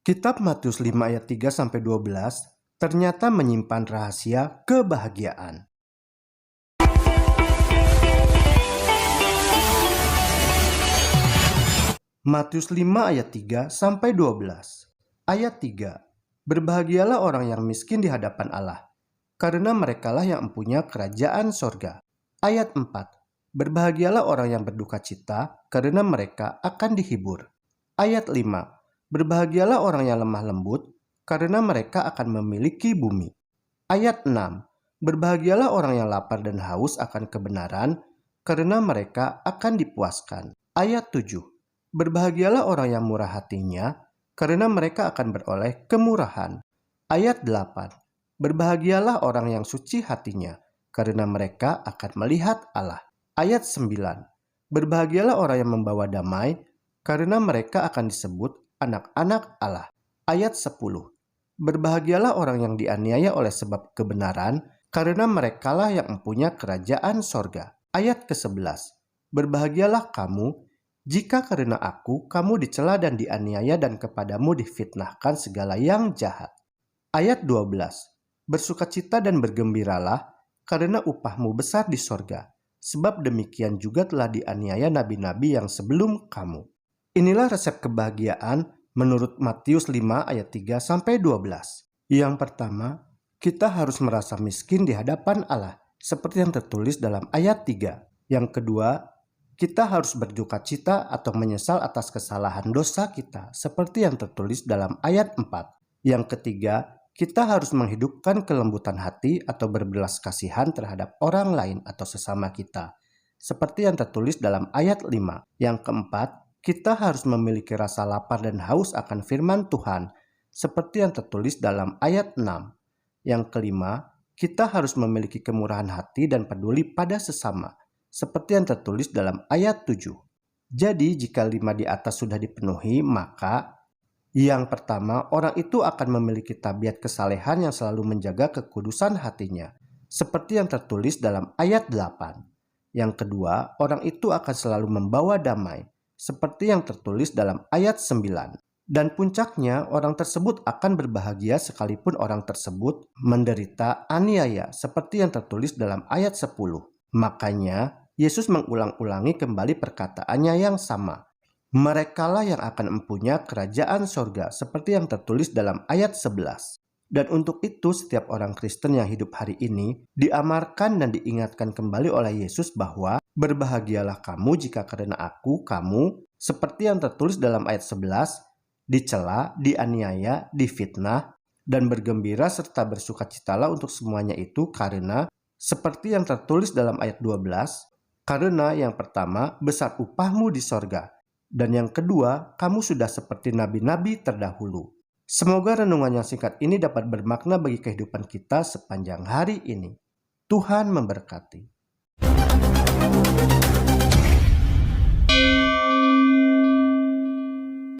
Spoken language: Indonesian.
Kitab Matius 5 ayat 3-12 ternyata menyimpan rahasia kebahagiaan. Matius 5 ayat 3-12. Ayat 3. Berbahagialah orang yang miskin di hadapan Allah, karena merekalah yang mempunyai kerajaan sorga. Ayat 4. Berbahagialah orang yang berduka cita, karena mereka akan dihibur. Ayat 5. Berbahagialah orang yang lemah lembut, karena mereka akan memiliki bumi. Ayat 6. Berbahagialah orang yang lapar dan haus akan kebenaran, karena mereka akan dipuaskan. Ayat 7. Berbahagialah orang yang murah hatinya, karena mereka akan beroleh kemurahan. Ayat 8. Berbahagialah orang yang suci hatinya, karena mereka akan melihat Allah. Ayat 9. Berbahagialah orang yang membawa damai, karena mereka akan disebut anak-anak Allah. Ayat 10. Berbahagialah orang yang dianiaya oleh sebab kebenaran, karena merekalah yang mempunyai kerajaan sorga. Ayat ke-11. Berbahagialah kamu, jika karena aku kamu dicela dan dianiaya dan kepadamu difitnahkan segala yang jahat. Ayat 12. Bersukacita dan bergembiralah, karena upahmu besar di sorga, sebab demikian juga telah dianiaya nabi-nabi yang sebelum kamu. Inilah resep kebahagiaan menurut Matius 5 ayat 3-12. Yang pertama, kita harus merasa miskin di hadapan Allah, seperti yang tertulis dalam ayat 3. Yang kedua, kita harus berduka cita atau menyesal atas kesalahan dosa kita, seperti yang tertulis dalam ayat 4. Yang ketiga, kita harus menghidupkan kelembutan hati atau berbelas kasihan terhadap orang lain atau sesama kita, seperti yang tertulis dalam ayat 5. Yang keempat, kita harus memiliki rasa lapar dan haus akan firman Tuhan, seperti yang tertulis dalam ayat 6. Yang kelima, kita harus memiliki kemurahan hati dan peduli pada sesama, seperti yang tertulis dalam ayat 7. Jadi, jika 5 di atas sudah dipenuhi, maka yang pertama, orang itu akan memiliki tabiat kesalehan yang selalu menjaga kekudusan hatinya, seperti yang tertulis dalam ayat 8. Yang kedua, orang itu akan selalu membawa damai, seperti yang tertulis dalam ayat 9. Dan puncaknya, orang tersebut akan berbahagia sekalipun orang tersebut menderita aniaya, seperti yang tertulis dalam ayat 10. Makanya, Yesus mengulang-ulangi kembali perkataannya yang sama. Merekalah yang akan mempunyai kerajaan sorga, seperti yang tertulis dalam ayat 11. Dan untuk itu setiap orang Kristen yang hidup hari ini diamarkan dan diingatkan kembali oleh Yesus bahwa berbahagialah kamu jika karena aku, kamu, seperti yang tertulis dalam ayat 11, dicela, dianiaya, difitnah, dan bergembira serta bersukacitalah untuk semuanya itu karena, seperti yang tertulis dalam ayat 12, karena yang pertama besar upahmu di sorga, dan yang kedua kamu sudah seperti nabi-nabi terdahulu. Semoga renungan yang singkat ini dapat bermakna bagi kehidupan kita sepanjang hari ini. Tuhan memberkati.